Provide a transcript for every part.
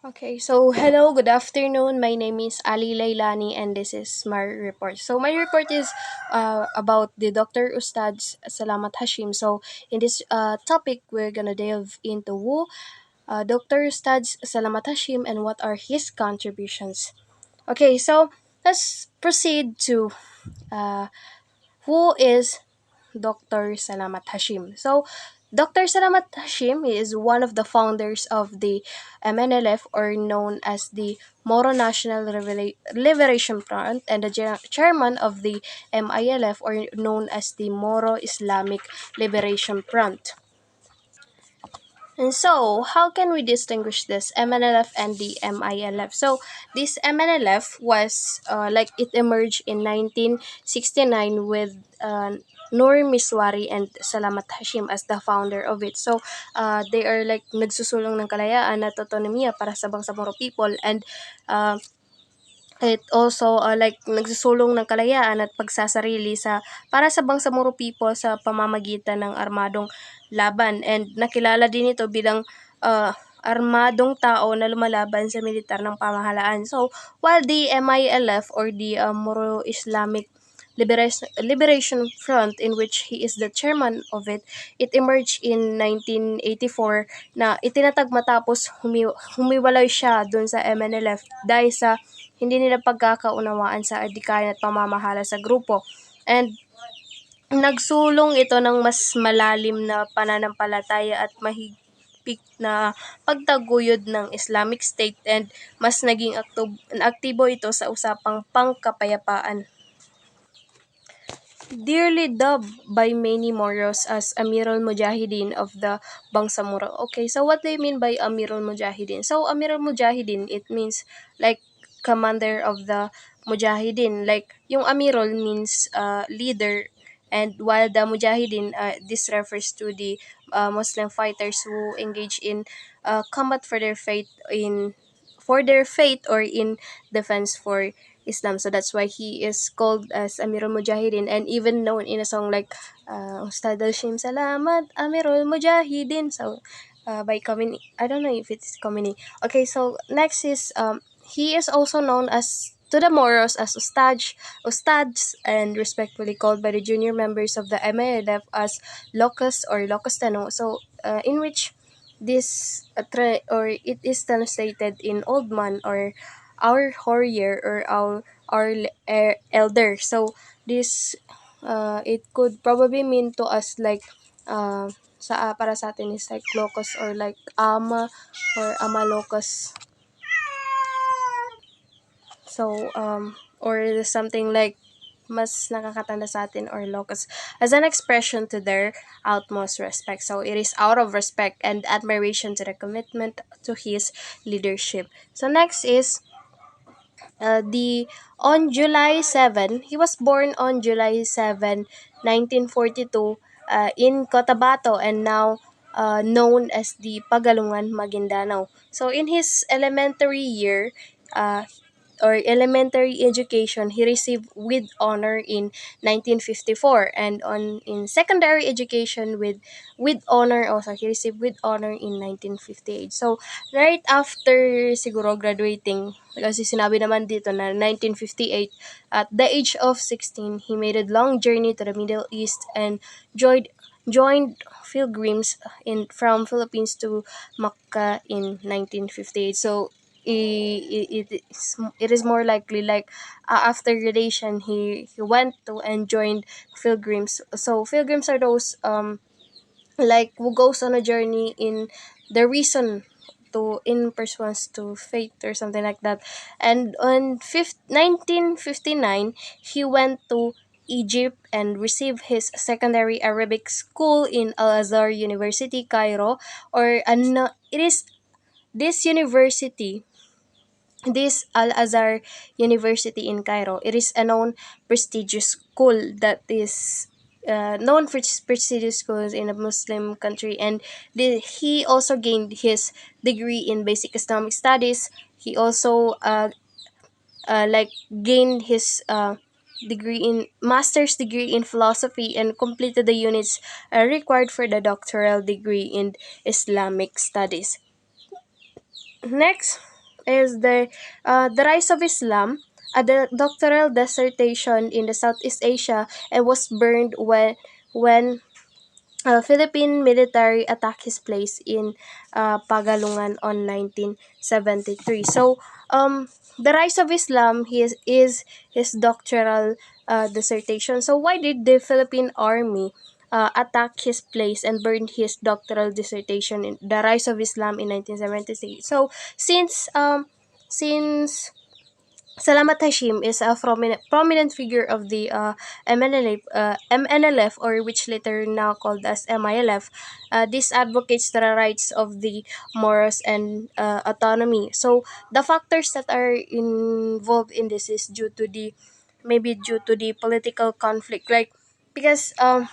Okay, so hello, good afternoon. My name is Ali Lailani and this is my report. So my report is about the Dr. Ustadz Salamat Hashim. So in this topic, we're gonna delve into who Dr. Ustadz Salamat Hashim and what are his contributions. Okay, so let's proceed to uh, who is Dr. Salamat Hashim. So, Dr. Salamat Hashim is one of the founders of the MNLF, or known as the Moro National Liberation Front, and the chairman of the MILF, or known as the Moro Islamic Liberation Front. And so, how can we distinguish this MNLF and the MILF? So, this MNLF was it emerged in 1969 with Noor Miswari and Salamat Hashim as the founder of it. So, they are like nagsusulong ng kalayaan at autonomiya para sa bangsamoro people, and uh, it also nagsusulong ng kalayaan at pagsasarili sa para sa bangsamoro people sa pamamagitan ng armadong laban, and nakilala din ito bilang armadong tao na lumalaban sa militar ng pamahalaan. So, while the MILF, or the Moro Islamic Liberation Front, in which he is the chairman of it, it emerged in 1984 na itinatag matapos humiwalay siya dun sa MNLF dahil sa hindi nila pagkakaunawaan sa adikain at pamamahala sa grupo. And nagsulong ito ng mas malalim na pananampalataya at mahigpit na pagtaguyod ng Islamic State, and mas naging aktibo ito sa usapang pangkapayapaan. Dearly dubbed by many Moros as Amirul Mujahideen of the Bangsamoro. Okay, so what do you mean by Amirul Mujahideen? So Amirul Mujahideen, it means like commander of the Mujahideen. Like yung Amirul means leader, and while the Mujahideen, this refers to the Muslim fighters who engage in combat for their faith or in defense for Islam. So that's why he is called as Amirul Mujahideen, and even known in a song like Ustadz Hashim Salamat Amirul Mujahideen. So by Kamini, I don't know if it's Kamini. Okay, so next is he is also known as to the Moros as Ustadz, and respectfully called by the junior members of the MALF as Locus or Locustano. So in which this or it is translated in Old Man, or our warrior, or our elder. So this it could probably mean to us like para sa atin is like locus, or like ama, or ama locus. So or something like mas nakakatanda sa atin, or locus, as an expression to their utmost respect. So it is out of respect and admiration to the commitment to his leadership. So next is the on July 7, he was born on July 7, 1942, in Cotabato, and now known as the Pagalungan, Maguindanao. So in his uh, elementary education, he received with honor in 1954, and on in secondary education with honor also, he received with honor in 1958. So right after siguro graduating, kasi sinabi naman dito na 1958, at the age of 16, he made a long journey to the Middle East and joined pilgrims in from Philippines to Makkah in 1958. So it is more likely like after graduation he went to and joined pilgrims. So pilgrims are those like who goes on a journey in the reason to in pursuance to faith, or something like that. And on 1959, he went to Egypt and received his secondary Arabic school in Al Azhar University, Cairo, or it is this university, this Al Azhar University in Cairo. It is a known prestigious school that is known for its prestigious schools in a Muslim country, and he also gained his degree in basic Islamic studies. He also gained his degree in master's degree in philosophy, and completed the units required for the doctoral degree in Islamic studies. Next, is the rise of Islam, a doctoral dissertation in the Southeast Asia, and was burned when Philippine military attacked his place in Pagalungan on 1973. So, the rise of Islam is his doctoral dissertation. So, why did the Philippine Army attack his place and burn his doctoral dissertation in the rise of Islam in 1976? So, since Salamat Hashim is a prominent figure of the MNLF, or which later now called as MILF. This advocates the rights of the Moros and autonomy. So the factors that are involved in this is due to the political conflict, like because um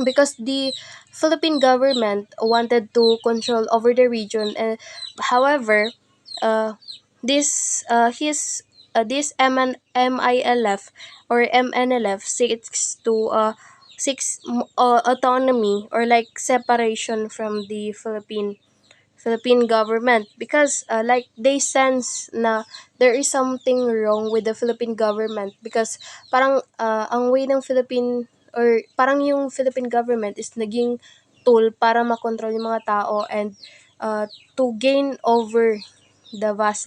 because the Philippine government wanted to control over the region. However, uh, this MILF or MNLF seeks autonomy, or like separation from the Philippine government, because like they sense na there is something wrong with the Philippine government, because parang ang way ng Philippine, or parang yung Philippine government is naging tool para makontrol yung mga tao, and to gain over the vast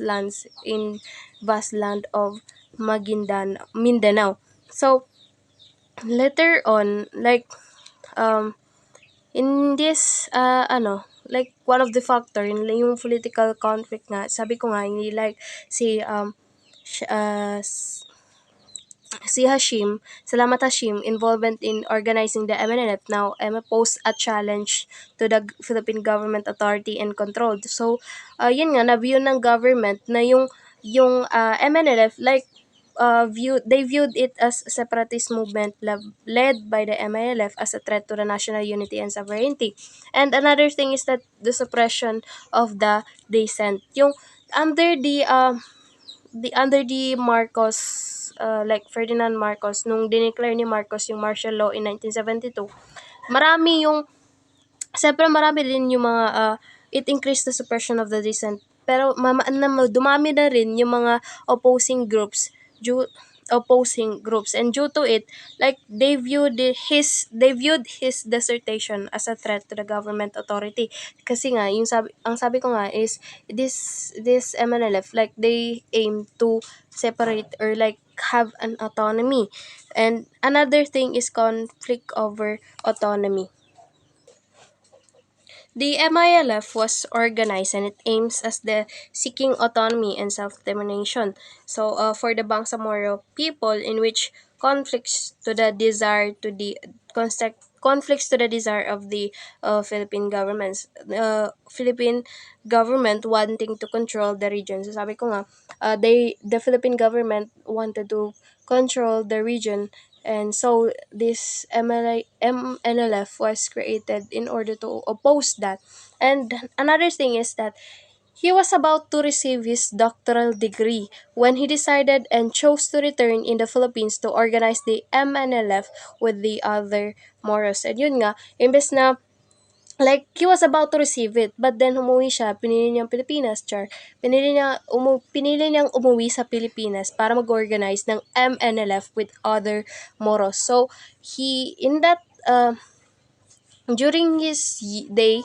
land of Mindanao. So later on, like um in this like one of the factor in yung political conflict nga, sabi ko nga, hindi like si sh- uh, s- si Hashim, Salamat Hashim, involvement in organizing the MNLF, now posed a challenge to the Philippine government authority and control. So, yun nga, na-view ng government na yung MNLF, like, they viewed it as a separatist movement led by the MILF as a threat to the national unity and sovereignty. And another thing is that the suppression of the dissent. Yung under the Marcos, like Ferdinand Marcos, nung dineclare ni Marcos yung martial law in 1972, marami yung, siyempre marami din yung mga, it increased the suppression of the dissent. Pero dumami na rin yung mga due, opposing groups, and due to it, like they viewed his dissertation as a threat to the government authority. Kasi nga ang sabi ko nga is this MNLF, like they aim to separate, or like have an autonomy. And another thing is conflict over autonomy. The MILF was organized, and it aims as the seeking autonomy and self-determination. So, for the Bangsamoro people, in which conflicts to the desire of the Philippine government wanting to control the region. So sabi ko nga, the Philippine government wanted to control the region, and so this MNLF was created in order to oppose that. And another thing is that he was about to receive his doctoral degree when he decided and chose to return in the Philippines to organize the MNLF with the other Moros. And yun nga, imbes na, like, he was about to receive it, but then umuwi siya, pinili niyang Pilipinas, pinili niyang umuwi sa Pilipinas para mag-organize ng MNLF with other Moros. So, in that, during his day,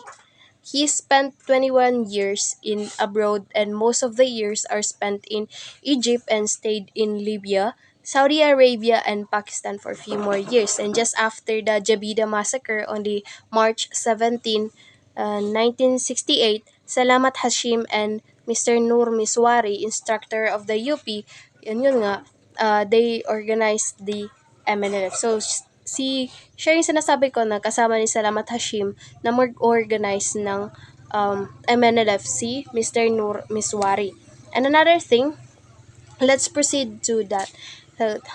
he spent 21 years in abroad, and most of the years are spent in Egypt, and stayed in Libya, Saudi Arabia, and Pakistan for a few more years. And just after the Jabida massacre on the March 17, 1968, Salamat Hashim and Mr. Nur Miswari, instructor of the UP, yun nga, they organized the MNLF. So, siya yung sinasabi ko na kasama ni Salamat Hashim na mag-organize ng MNLF, si Mr. Nur Miswari. And another thing, let's proceed to that.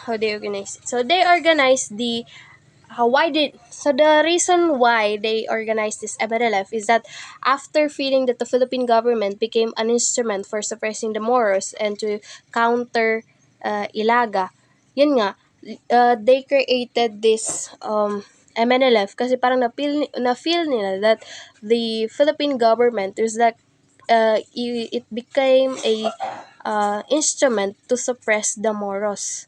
How they organize it. So they organized the reason why they organized this MNLF is that after feeling that the Philippine government became an instrument for suppressing the Moros and to counter Ilaga, yun nga, they created this MNLF kasi parang na-feel nila that the Philippine government is like it became a instrument to suppress the Moros.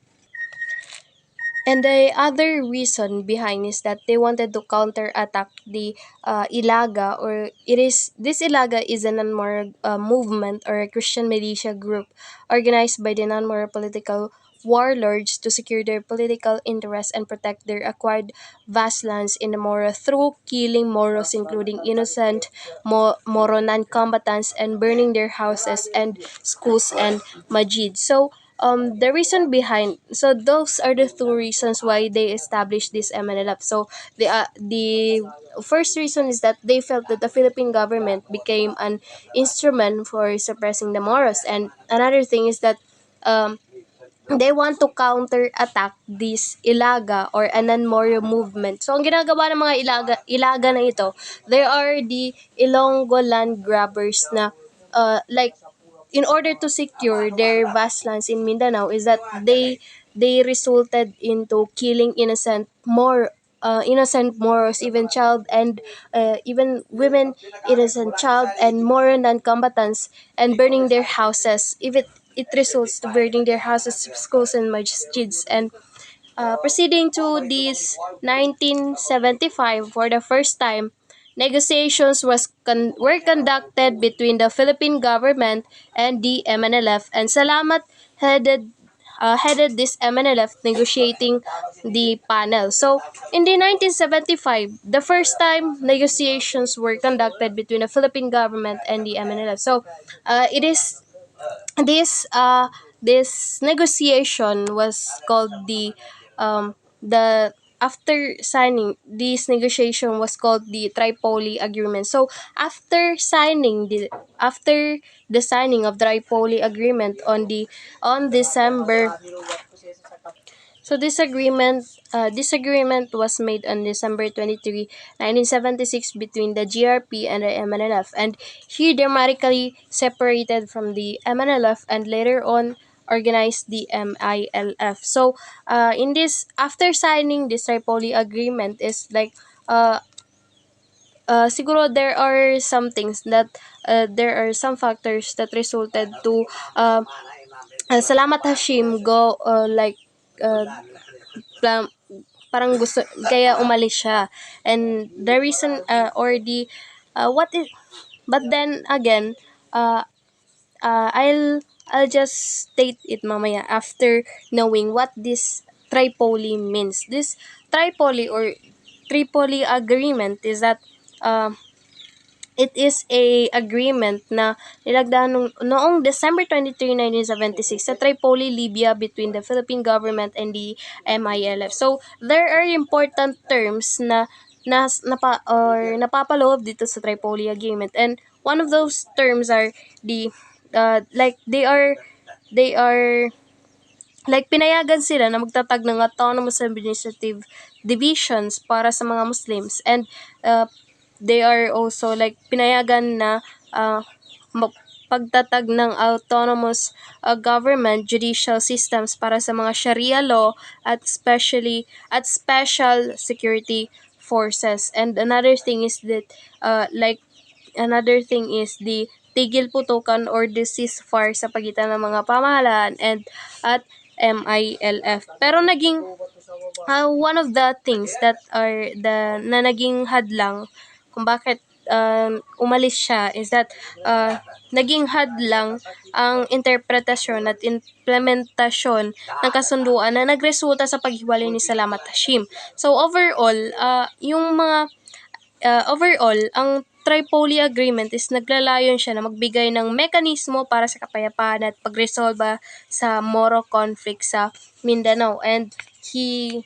And the other reason behind is that they wanted to counterattack the Ilaga, or it is this Ilaga is a non-Moro movement or a Christian militia group organized by the non-Moro political warlords to secure their political interests and protect their acquired vast lands in the Moro through killing Moros, including innocent Moro non-combatants, and burning their houses and schools and majid. So the reason behind, so those are the two reasons why they established this MNLF. So the first reason is that they felt that the Philippine government became an instrument for suppressing the Moros, and another thing is that um, they want to counter-attack this Ilaga or Ananmoro movement. So, ang ginagawa ng mga Ilaga na ito, they are the Ilonggo land grabbers na like in order to secure their vast lands in Mindanao is that they resulted into killing innocent Moros, even child and even women, innocent child and Moro non-combatants, and burning their houses. If it results to burning their houses, schools, and masjids. And proceeding to this 1975, for the first time, negotiations were conducted between the Philippine government and the MNLF, and Salamat headed this MNLF negotiating the panel. So, in the 1975, the first time negotiations were conducted between the Philippine government and the MNLF. So, it is this this negotiation was called the after signing this negotiation was called the Tripoli Agreement. So after the signing of the Tripoli Agreement on December. So this agreement was made on December 23, 1976, between the GRP and the MNLF, and he dramatically separated from the MNLF and later on organized the MILF. So in this after signing this Tripoli agreement is like siguro there are some things that there are some factors that resulted to Salamat Hashim go uh, plam- parang gusto kaya umalis siya, and the reason or the what is, but then again uh, I'll just state it mamaya after knowing what this Tripoli means. This Tripoli or Tripoli agreement is that uh, it is a agreement na nilagdaan noong December 23, 1976 sa Tripoli, Libya, between the Philippine government and the MILF. So there are important terms na napapaloob dito sa Tripoli agreement, and one of those terms are the like they are like pinayagan sila na magtatag ng autonomous administrative divisions para sa mga Muslims, and they are also like pinayagan na uh, pagtatag ng autonomous government judicial systems para sa mga Sharia law at special security forces. And another thing is the tigil putukan or the ceasefire sa pagitan ng mga pamahalaan and at MILF. Pero naging one of the things that are the na naging hadlang kung bakit umalis siya is that naging hadlang ang interpretasyon at implementasyon ng kasunduan na nagresulta sa paghiwalay ni Salamat Hashim. So overall, ang Tripoli Agreement is naglalayon siya na magbigay ng mekanismo para sa kapayapaan at pagresolba sa Moro conflict sa Mindanao. And he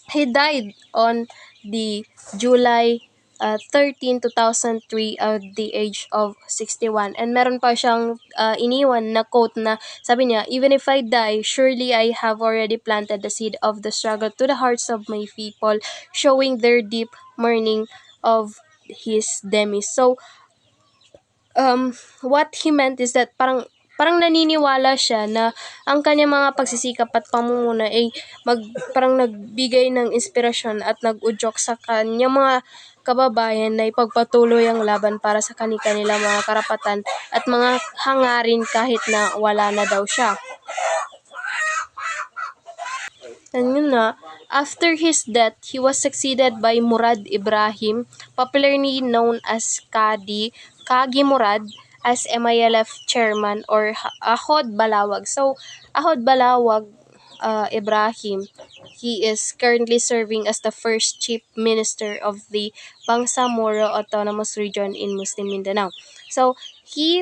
died on the July 13, 2003 at the age of 61. And meron pa siyang iniwan na quote na sabi niya, "Even if I die, surely I have already planted the seed of the struggle to the hearts of my people, showing their deep mourning of his demise." So, what he meant is that parang naniniwala siya na ang kanyang mga pagsisikap at pamumuna ay parang nagbigay ng inspirasyon at nag-udyok sa kanyang mga kababayan na ipagpatuloy ang laban para sa kanilang mga karapatan at mga hangarin kahit na wala na daw siya. And yun na, after his death, he was succeeded by Murad Ibrahim, popularly known as Kagi Murad, as MILF chairman or Ahod Balawag. So, Ahod Balawag Ibrahim, he is currently serving as the first chief minister of the Bangsamoro Autonomous Region in Muslim Mindanao. So, he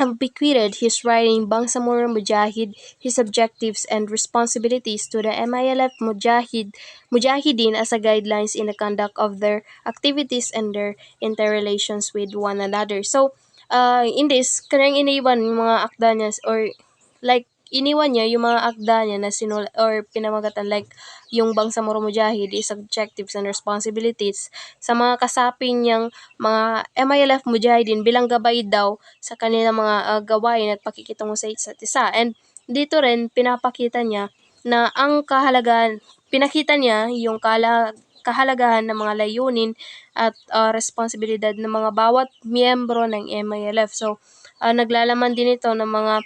bequeathed his writing Bangsamoro Mujahid, his objectives and responsibilities to the MILF Mujahideen as a guidelines in the conduct of their activities and their interrelations with one another. So, in this, kanyang iniwan yung mga akda niya or like iniwan niya yung mga akda niya na or pinamagatan like yung Bangsamoro Mujahid, his objectives and responsibilities sa mga kasaping niyang mga MILF Mujahideen bilang gabay daw sa kanilang mga gawain at pakikitungo sa isa't isa. And dito rin pinapakita niya na pinakita niya yung kahalagahan ng mga layunin at responsibilidad ng mga bawat miyembro ng MILF. So, naglalaman din ito ng mga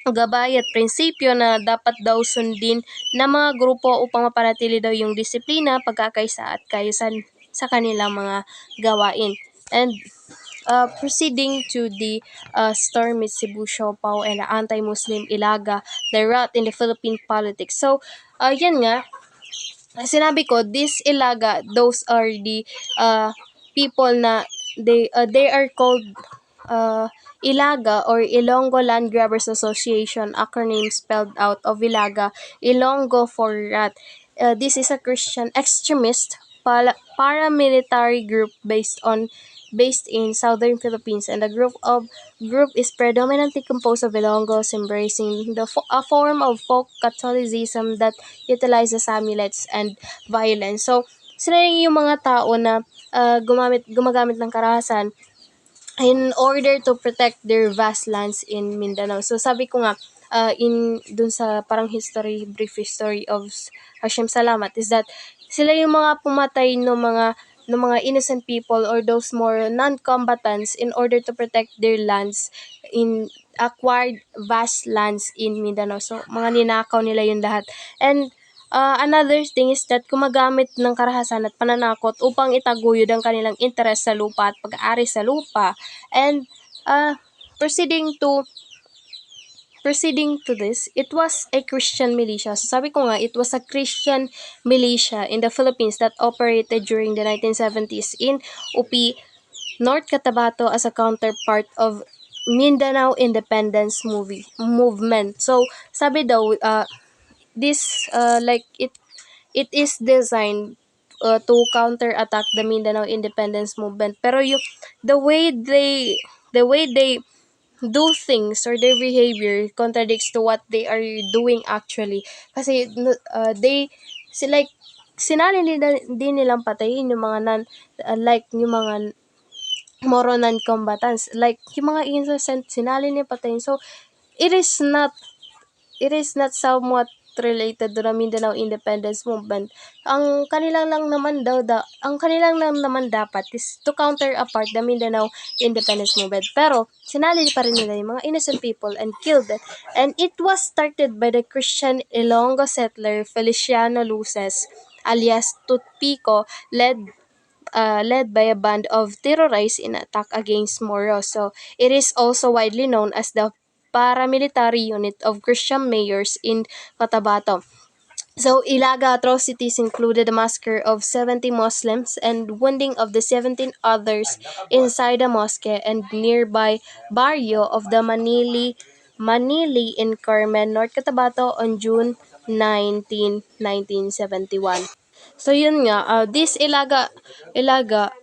gabay at prinsipyo na dapat daw sundin ng mga grupo upang mapanatili daw yung disiplina, pagkakaisa at kaayusan sa kanilang mga gawain. And proceeding to the storm with Cebu, Siopaw, and the anti-Muslim Ilaga, the rot in the Philippine politics. So, yan nga, sinabi ko, this Ilaga, those are the people na they are called Ilaga or Ilonggo Land Grabbers Association, acronym spelled out of Ilaga, Ilonggo for rat. This is a Christian extremist paramilitary group based in southern Philippines, and the group is predominantly composed of Ilonggos embracing a form of folk Catholicism that utilizes amulets and violence. So, sila yung mga tao na gumagamit ng karahasan in order to protect their vast lands in Mindanao. So sabi ko nga, dun sa parang brief history of Hashim Salamat is that sila yung mga pumatay ng mga innocent people or those more non-combatants in order to protect their lands in acquired vast lands in Mindanao. So mga ninakaw nila yun lahat. And another thing is that gumagamit ng karahasan at pananakot upang itaguyod ang kanilang interes sa lupa at pag-aari sa lupa. And proceeding to this, it was a Christian militia. So sabi ko nga, it was a Christian militia in the Philippines that operated during the 1970s in UP, North Cotabato as a counterpart of Mindanao Independence movement. So sabi daw, this it is designed to counter-attack the Mindanao Independence movement. Pero the way they do things or their behavior contradicts to what they are doing actually. Kasi like sinali din nilang patayin yung mga yung mga moro non-combatants. Like yung mga innocent sinali nilang patayin. So it is not somewhat related to the Mindanao Independence Movement. Ang kanilang lang naman dapat is to counter apart the Mindanao Independence Movement. Pero sinali pa rin nila yung mga innocent people and killed it. And it was started by the Christian Ilonggo settler Feliciano Luces alias Tutpico, led by a band of terrorists in attack against Moros. So it is also widely known as the paramilitary unit of Christian mayors in Cotabato. So, Ilaga atrocities included the massacre of 70 Muslims and wounding of the 17 others inside the mosque and nearby barrio of the Manili in Carmen, North Cotabato on June 19, 1971. So yun nga, this Ilaga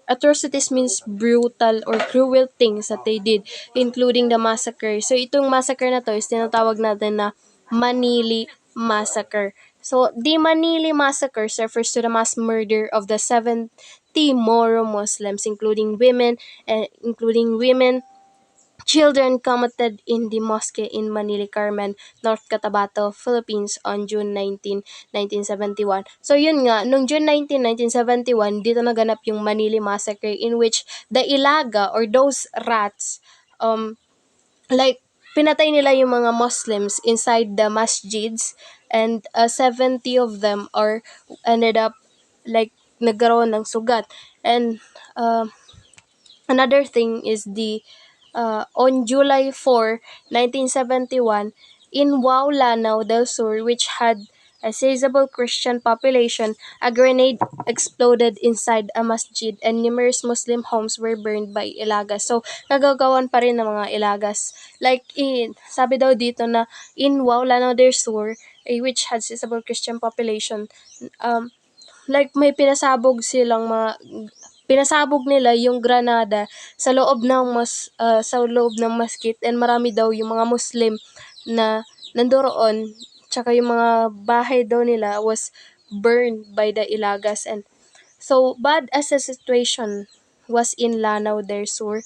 atrocities means brutal or cruel things that they did, including the massacre. So itong massacre na to is tinatawag natin na Manili Massacre. So the Manili Massacre refers to the mass murder of the 70 Moro Muslims, including women, children committed in the mosque in Manila, Carmen, North Cotabato, Philippines on June 19, 1971. So yun nga, nung June 19, 1971, dito naganap yung Manila Massacre in which the Ilaga or those rats, like pinatay nila yung mga Muslims inside the masjids, and 70 of them are ended up like nagkaroon ng sugat. And another thing is the on July 4, 1971, in Wau Lanao del Sur, which had a sizable Christian population, a grenade exploded inside a masjid and numerous Muslim homes were burned by Ilagas. So, nagagawan pa rin ng mga Ilagas. Like, sabi daw dito na in Wau Lanao del Sur, which had sizable Christian population, like may pinasabog nila yung granada sa loob ng masjid, and marami daw yung mga Muslim na nandoroon, tsaka yung mga bahay daw nila was burned by the Ilagas. And so bad as the situation was in Lanao del Sur,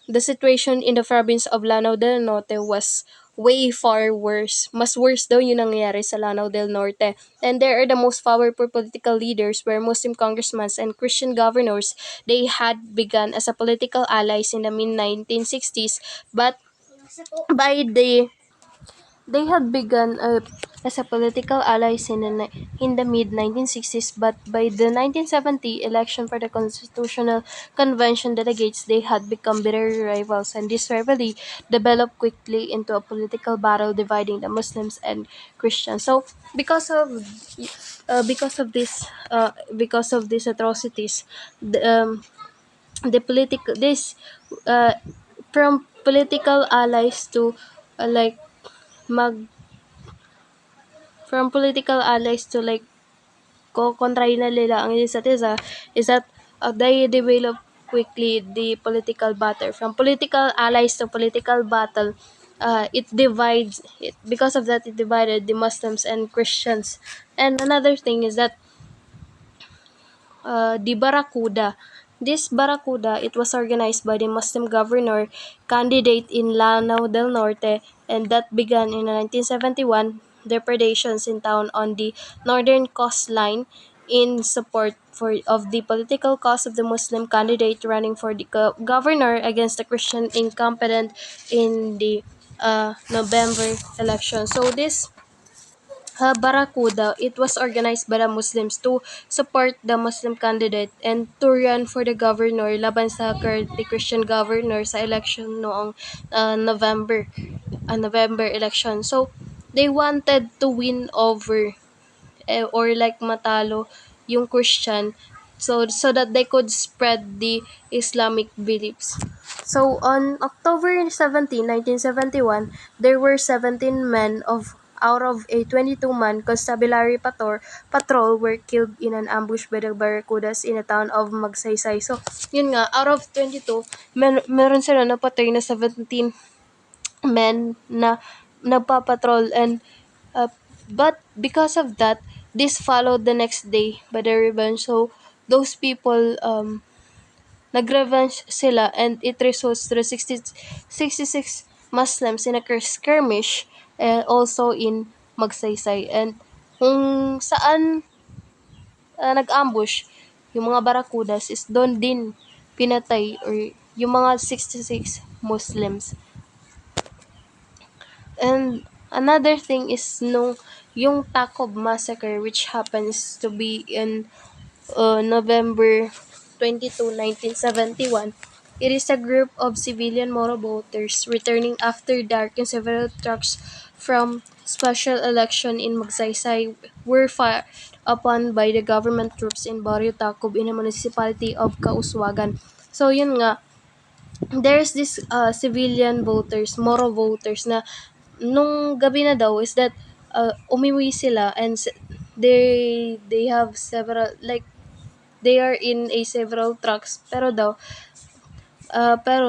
the situation in the province of Lanao del Norte was way far worse. Mas worse daw yung nangyayari sa Lanao del Norte. And there are the most powerful political leaders were Muslim congressmen and Christian governors. They had begun as a political allies in the mid-1960s, but by the they had begun as a political allies in the mid-1960s, but by the 1970 election for the Constitutional Convention delegates, they had become bitter rivals, and this rivalry developed quickly into a political battle dividing the Muslims and Christians. So, because of these atrocities, the, the political this uh, from political allies to like mag from political allies to like kontrahin na nila ang isa't isa, is that they develop quickly the political battle. From political allies to political battle, it divides it. Because of that, it divided the Muslims and Christians. And another thing is that the Barracuda. This Barracuda, it was organized by the Muslim governor candidate in Lanao del Norte, and that began in 1971 depredations in town on the northern coastline in support of the political cause of the Muslim candidate running for the governor against the Christian incumbent in the November election. So this Barracuda, it was organized by the Muslims to support the Muslim candidate and to run for the governor laban sa currently Christian governor sa election noong November election. So, they wanted to win over or like matalo yung Christian, so that they could spread the Islamic beliefs. So on October 17, 1971, there were 17 men out of a 22-man constabulary patrol were killed in an ambush by the Barracudas in the town of Magsaysay. So, yun nga, out of 22, meron sila napatay na 17 men na nagpapatrol, and but because of that, this followed the next day by the revenge. So those people nagrevenge sila, and it results to the 66 Muslims in a skirmish also in Magsaysay. And kung saan nag-ambush yung mga Barracudas is doon din pinatay or yung mga 66 Muslims. And another thing is yung Takob massacre, which happens to be in November 22, 1971. It is a group of civilian motorboaters returning after dark in several trucks from special election in Magsaysay were fired upon by the government troops in Barrio Tacob in the municipality of Kauswagan. So yun nga, there's this civilian voters, Moro voters, na nung gabi na daw is that umiwi sila, and they have several, like they are in a several trucks, pero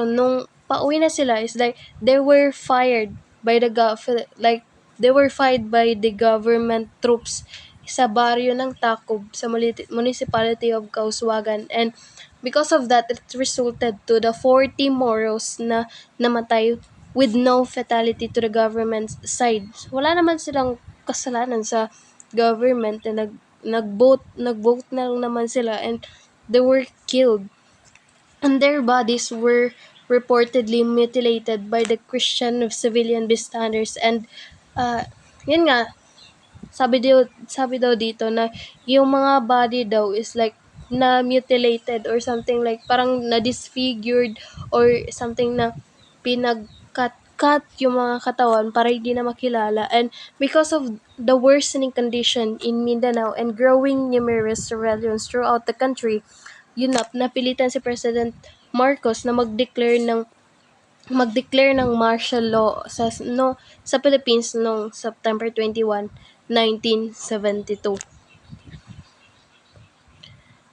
nung pauwi na sila is like they were fired by the like they were fired by the government troops sa baryo ng Tacob sa municipality of Kauswagan, and because of that it resulted to the 40 Moros na namatay with no fatality to the government side. Wala naman silang kasalanan sa government na nag-vote na lang naman sila, and they were killed, and their bodies were reportedly mutilated by the Christian civilian bystanders. And yun nga, sabi daw dito na yung mga body daw is like na mutilated or something, like parang na disfigured or something, na pinag-cut yung mga katawan para hindi na makilala. And because of the worsening condition in Mindanao and growing numerous rebellions throughout the country, yun na, napilitan si President Marcos na mag-declare ng martial law sa Philippines noong September 21, 1972.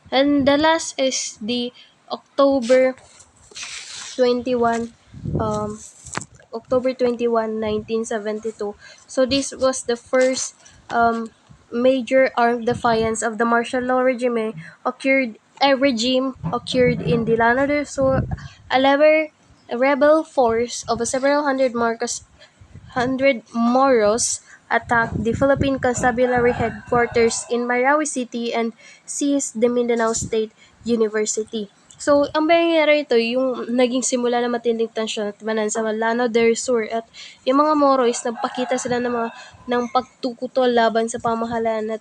And the last is the October 21, October 21, 1972. So this was the first major armed defiance of the martial law regime occurred in Delano del Sur. A rebel force of several hundred Moros attacked the Philippine Constabulary headquarters in Marawi City and seized the Mindanao State University. So, ang nangyayari ito, yung naging simula ng matinding tensyon at banan sa Lano del Sur, at yung mga Moro is nagpakita sila ng pagtukutol laban sa pamahalaan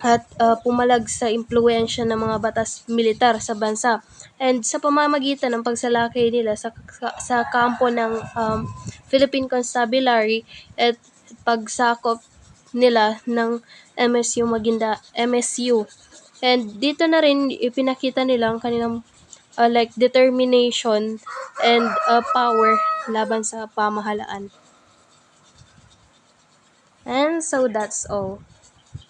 at pumalag sa impluwensya ng mga batas militar sa bansa, and sa pamamagitan ng pagsalakay nila sa kampo ng Philippine Constabulary at pagsakop nila ng MSU, and dito na rin ipinakita nila ang kanilang like determination and power laban sa pamahalaan. And so that's all.